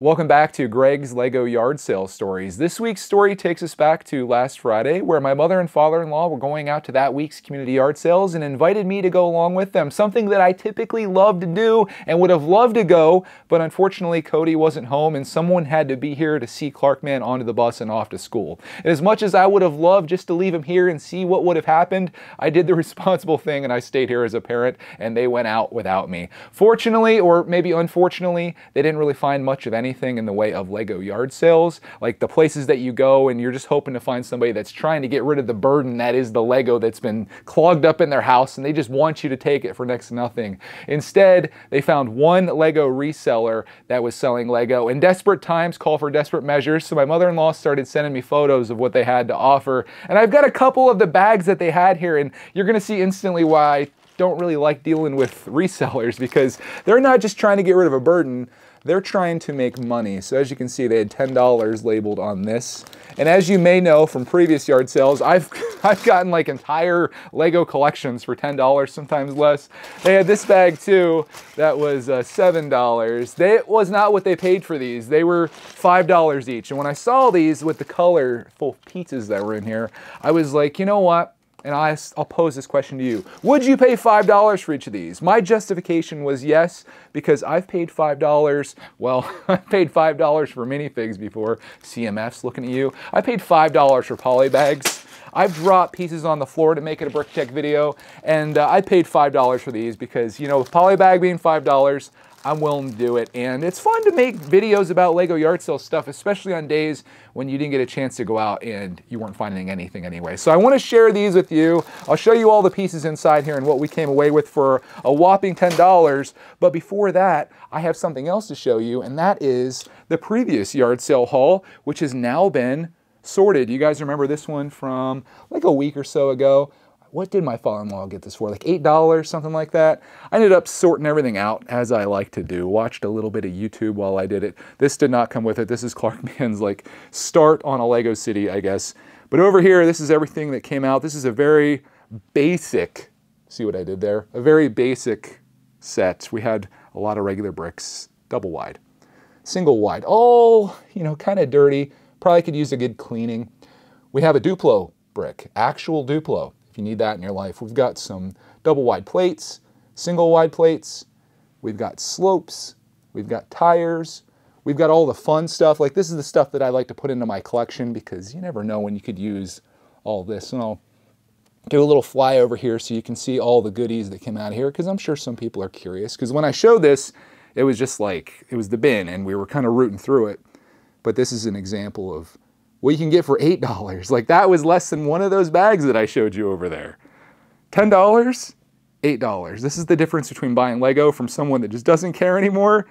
Welcome back to Greg's Lego Yard Sale Stories. This week's story takes us back to last Friday, where my mother and father-in-law were going out to that week's community yard sales and invited me to go along with them, something that I typically love to do and would have loved to go, but unfortunately Cody wasn't home and someone had to be here to see Clarkman onto the bus and off to school. And as much as I would have loved just to leave him here and see what would have happened, I did the responsible thing and I stayed here as a parent and they went out without me. Fortunately, or maybe unfortunately, they didn't really find much of anything in the way of Lego yard sales, like the places that you go and you're just hoping to find somebody that's trying to get rid of the burden that is the Lego that's been clogged up in their house and they just want you to take it for next to nothing. Instead, they found one Lego reseller that was selling Lego, and desperate times call for desperate measures, so my mother-in-law started sending me photos of what they had to offer. And I've got a couple of the bags that they had here, and you're gonna see instantly why I don't really like dealing with resellers, because they're not just trying to get rid of a burden, they're trying to make money. So as you can see, they had $10 labeled on this. And as you may know from previous yard sales, I've gotten like entire Lego collections for $10, sometimes less. They had this bag too, that was $7. That was not what they paid for these. They were $5 each. And when I saw these with the colorful pizzas that were in here, I was like, you know what? And I'll pose this question to you. Would you pay $5 for each of these? My justification was yes, because I've paid $5. Well, I've paid $5 for minifigs before. CMF's looking at you. I paid $5 for poly bags. I've dropped pieces on the floor to make it a Brickitect video, and I paid $5 for these because, you know, with poly bag being $5, I'm willing to do it, and it's fun to make videos about Lego yard sale stuff, especially on days when you didn't get a chance to go out and you weren't finding anything anyway. So I want to share these with you. I'll show you all the pieces inside here and what we came away with for a whopping $10. But before that, I have something else to show you, and that is the previous yard sale haul, which has now been sorted. You guys remember this one from like a week or so ago? What did my father-in-law get this for? Like $8, something like that? I ended up sorting everything out, as I like to do. Watched a little bit of YouTube while I did it. This did not come with it. This is Clarkman's like start on a Lego city, I guess. But over here, this is everything that came out. This is a very basic, see what I did there? A very basic set. We had a lot of regular bricks, double wide, single wide, all, you know, kind of dirty. Probably could use a good cleaning. We have a Duplo brick, actual Duplo. You need that in your life. We've got some double wide plates, single wide plates, we've got slopes, we've got tires, we've got all the fun stuff. Like this is the stuff that I like to put into my collection because you never know when you could use all this. And I'll do a little flyover here so you can see all the goodies that came out of here, because I'm sure some people are curious, because when I showed this, it was just like, it was the bin and we were kind of rooting through it. But this is an example of what you can get for $8. Like that was less than one of those bags that I showed you over there. $10, $8. This is the difference between buying Lego from someone that just doesn't care anymore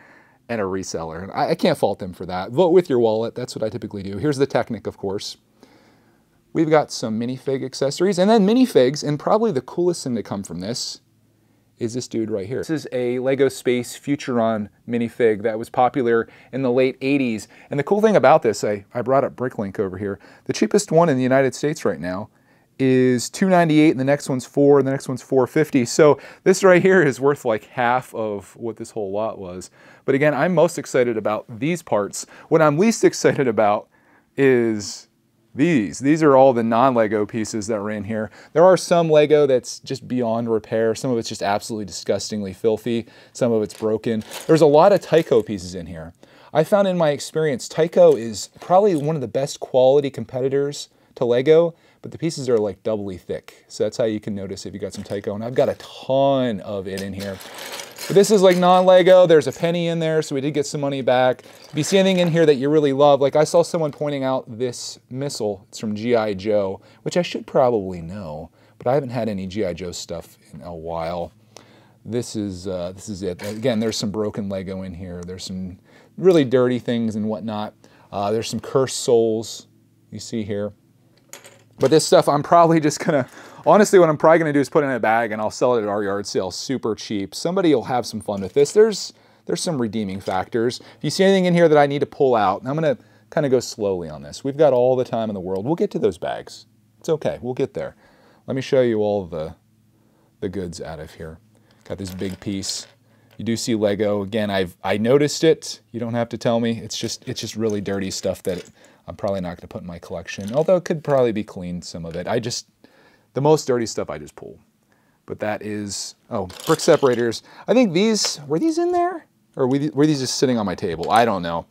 and a reseller. And I can't fault them for that. Vote with your wallet. That's what I typically do. Here's the Technic, of course. We've got some minifig accessories, and then minifigs, and probably the coolest thing to come from this is this dude right here. This is a Lego Space Futuron minifig that was popular in the late 80s. And the cool thing about this, I brought up Bricklink over here. The cheapest one in the United States right now is $298, and the next one's $4, and the next one's $450. So this right here is worth like half of what this whole lot was. But again, I'm most excited about these parts. What I'm least excited about is these are all the non-Lego pieces that were in here. There are some Lego that's just beyond repair. Some of it's just absolutely disgustingly filthy. Some of it's broken. There's a lot of Tyco pieces in here. I found in my experience, Tyco is probably one of the best quality competitors to Lego, but the pieces are like doubly thick. So that's how you can notice if you got some Tyco. And I've got a ton of it in here. But this is like non-Lego. There's a penny in there, so we did get some money back. If you see anything in here that you really love, like I saw someone pointing out this missile. It's from G.I. Joe, which I should probably know, but I haven't had any G.I. Joe stuff in a while. This is it. Again, there's some broken Lego in here. There's some really dirty things and whatnot. There's some cursed souls you see here. But this stuff I'm probably just gonna, honestly what I'm probably gonna do is put it in a bag and I'll sell it at our yard sale super cheap. Somebody will have some fun with this. There's some redeeming factors. If you see anything in here that I need to pull out, and I'm gonna kind of go slowly on this. We've got all the time in the world. We'll get to those bags. It's okay, we'll get there. Let me show you all the goods out of here. Got this big piece. You do see Lego. Again, I noticed it. You don't have to tell me. It's just really dirty stuff that I'm probably not going to put in my collection. Although it could probably be cleaned, some of it. The most dirty stuff I just pull. But that is, oh, brick separators. I think were these in there? Or were these just sitting on my table? I don't know.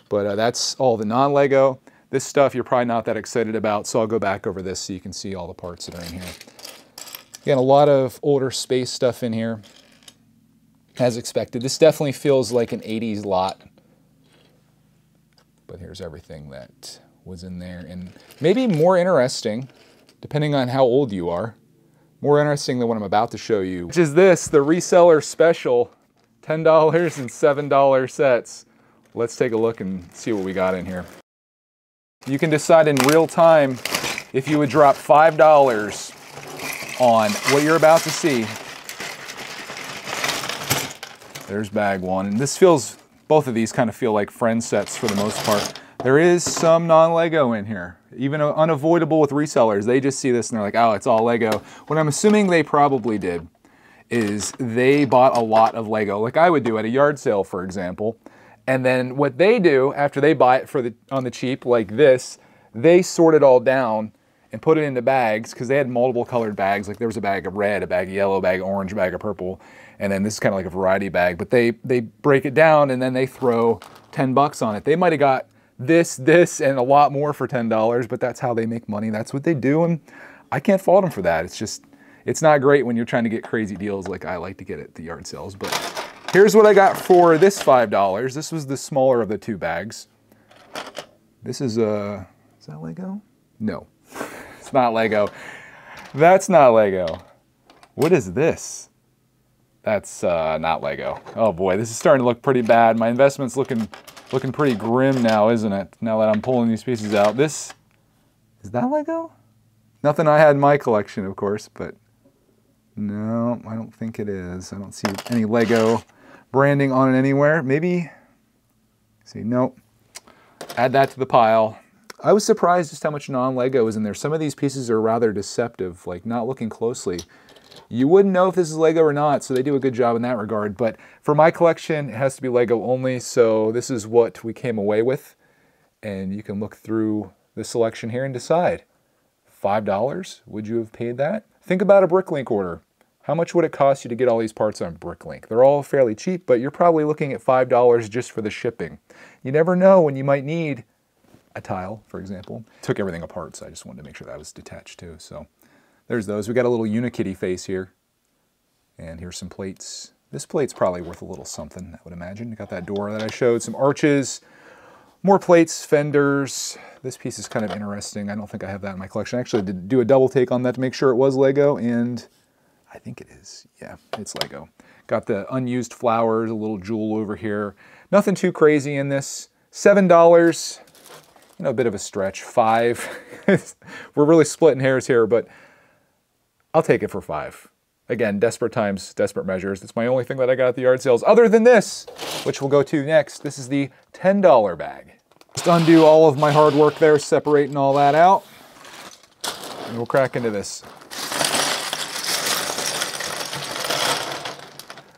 But that's all the non-Lego. This stuff you're probably not that excited about, so I'll go back over this so you can see all the parts that are in here. Again, a lot of older space stuff in here, as expected. This definitely feels like an 80s lot. But here's everything that was in there. And maybe more interesting, depending on how old you are, more interesting than what I'm about to show you, which is this, the Reseller Special, $10 and $7 sets. Let's take a look and see what we got in here. You can decide in real time if you would drop $5 on what you're about to see. There's bag one, and both of these kind of feel like friend sets for the most part. There is some non-Lego in here, even unavoidable with resellers. They just see this and they're like, oh, it's all Lego. What I'm assuming they probably did is they bought a lot of Lego, like I would do at a yard sale, for example. And then what they do after they buy it on the cheap, like this, they sort it all down and put it into bags, because they had multiple colored bags. Like there was a bag of red, a bag of yellow, a bag of orange, a bag of purple. And then this is kind of like a variety bag, but they break it down and then they throw 10 bucks on it. They might've got this, and a lot more for $10, but that's how they make money. That's what they do, and I can't fault them for that. It's not great when you're trying to get crazy deals like I like to get at the yard sales. But here's what I got for this $5. This was the smaller of the two bags. This is that Lego? No, it's not Lego. That's not Lego. What is this? That's not Lego. Oh boy, this is starting to look pretty bad. My investment's looking pretty grim now, isn't it? Now that I'm pulling these pieces out. Is that Lego? Nothing I had in my collection, of course, but no, I don't think it is. I don't see any Lego branding on it anywhere. Maybe, see, nope. Add that to the pile. I was surprised just how much non-Lego is in there. Some of these pieces are rather deceptive, like not looking closely. You wouldn't know if this is Lego or not, so they do a good job in that regard. But for my collection, it has to be Lego only, so this is what we came away with. And you can look through the selection here and decide. $5, would you have paid that? Think about a Bricklink order. How much would it cost you to get all these parts on Bricklink? They're all fairly cheap, but you're probably looking at $5 just for the shipping. You never know when you might need a tile, for example. Took everything apart, so I just wanted to make sure that was detached too. So there's those. We got a little Unikitty face here. And here's some plates. This plate's probably worth a little something, I would imagine. Got that door that I showed, some arches, more plates, fenders. This piece is kind of interesting. I don't think I have that in my collection. I actually did do a double take on that to make sure it was Lego, and I think it is. Yeah, it's Lego. Got the unused flowers, a little jewel over here. Nothing too crazy in this. $7, you know, a bit of a stretch. $5. We're really splitting hairs here, but I'll take it for $5. Again, desperate times, desperate measures. It's my only thing that I got at the yard sales, other than this, which we'll go to next. This is the $10 bag. Just undo all of my hard work there, separating all that out. And we'll crack into this.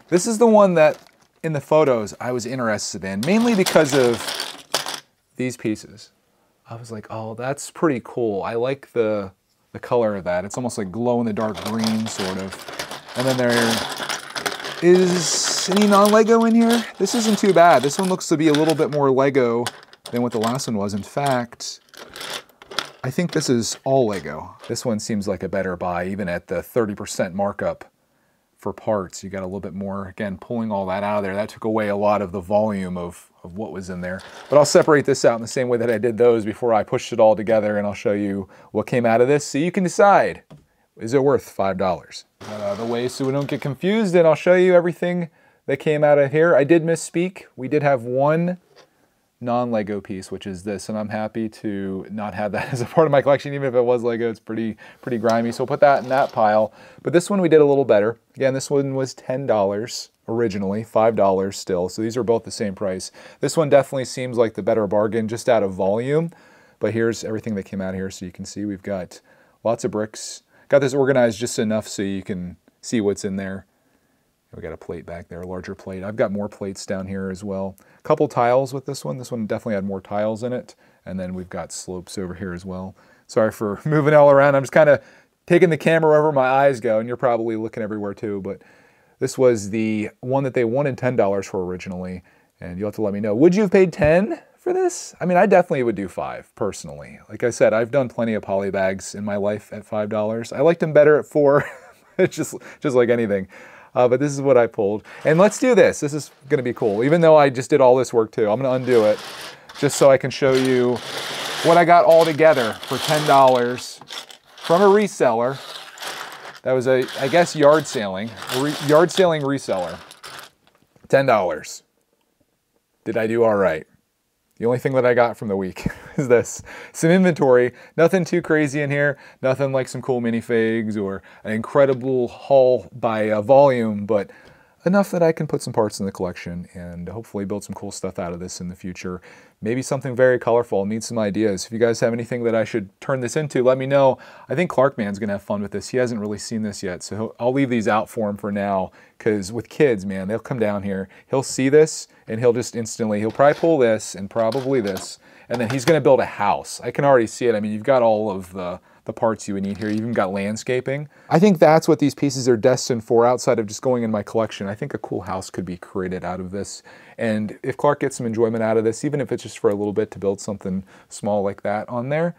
This is the one that, in the photos, I was interested in, mainly because of these pieces. I was like, oh, that's pretty cool. I like the color of that. It's almost like glow-in-the-dark green, sort of. And then there is any non-Lego in here. This isn't too bad. This one looks to be a little bit more Lego than what the last one was. In fact, I think this is all Lego. This one seems like a better buy, even at the 30% markup for parts. You got a little bit more, again, pulling all that out of there. That took away a lot of the volume of what was in there. But I'll separate this out in the same way that I did those before I pushed it all together, and I'll show you what came out of this so you can decide, is it worth $5? Get out of the way so we don't get confused, and I'll show you everything that came out of here. I did misspeak. We did have one non-Lego piece, which is this, and I'm happy to not have that as a part of my collection. Even if it was Lego, it's pretty grimy, so we'll put that in that pile. But this one we did a little better. Again, this one was $10 originally, $5 still, so these are both the same price. This one definitely seems like the better bargain just out of volume, but here's everything that came out here so you can see. We've got lots of bricks. Got this organized just enough so you can see what's in there. We got a plate back there, a larger plate. I've got more plates down here as well. A couple tiles with this one. This one definitely had more tiles in it. And then we've got slopes over here as well. Sorry for moving all around. I'm just kind of taking the camera wherever my eyes go, and you're probably looking everywhere too. But this was the one that they wanted $10 for originally. And you'll have to let me know. Would you have paid 10 for this? I mean, I definitely would do 5 personally. Like I said, I've done plenty of poly bags in my life at $5. I liked them better at 4. It's just like anything. But this is what I pulled. And let's do this. This is going to be cool. Even though I just did all this work too, I'm going to undo it just so I can show you what I got all together for $10 from a reseller. That was I guess yard sailing reseller. $10. Did I do all right? The only thing that I got from the week is this. Some inventory, nothing too crazy in here, nothing like some cool minifigs or an incredible haul by volume, but enough that I can put some parts in the collection and hopefully build some cool stuff out of this in the future. Maybe something very colorful. Need some ideas. If you guys have anything that I should turn this into, let me know. I think Clarkman's gonna have fun with this. He hasn't really seen this yet, so I'll leave these out for him for now, because with kids, man, they'll come down here, he'll see this, and he'll just instantly, he'll probably pull this and probably this, and then he's gonna build a house. I can already see it. I mean, you've got all of the parts you would need here. You even got landscaping. I think that's what these pieces are destined for outside of just going in my collection. I think a cool house could be created out of this. And if Clark gets some enjoyment out of this, even if it's just for a little bit to build something small like that on there,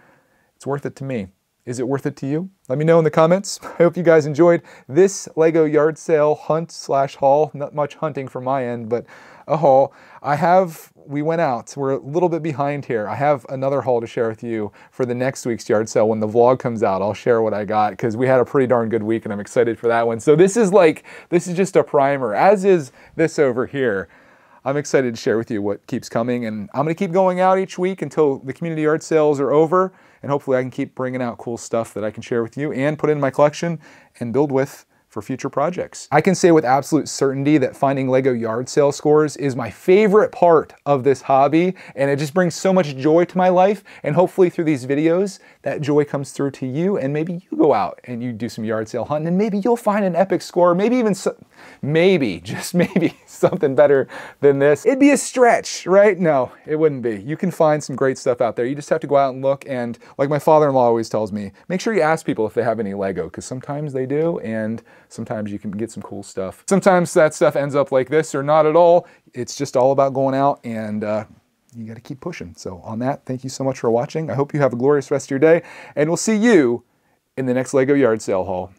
it's worth it to me. Is it worth it to you? Let me know in the comments. I hope you guys enjoyed this Lego yard sale hunt/haul. Not much hunting from my end, but a haul. We went out. We're a little bit behind here. I have another haul to share with you for the next week's yard sale. When the vlog comes out, I'll share what I got because we had a pretty darn good week and I'm excited for that one. So this is just a primer, as is this over here. I'm excited to share with you what keeps coming, and I'm going to keep going out each week until the community yard sales are over, and hopefully I can keep bringing out cool stuff that I can share with you and put in my collection and build with for future projects. I can say with absolute certainty that finding Lego yard sale scores is my favorite part of this hobby, and it just brings so much joy to my life, and hopefully through these videos that joy comes through to you, and maybe you go out and you do some yard sale hunting, and maybe you'll find an epic score, maybe even just maybe something better than this. It'd be a stretch, right? No, it wouldn't be. You can find some great stuff out there. You just have to go out and look, and like my father-in-law always tells me, make sure you ask people if they have any Lego, because sometimes they do, and sometimes you can get some cool stuff. Sometimes that stuff ends up like this or not at all. It's just all about going out, and you got to keep pushing. So on that, thank you so much for watching. I hope you have a glorious rest of your day, and we'll see you in the next Lego yard sale haul.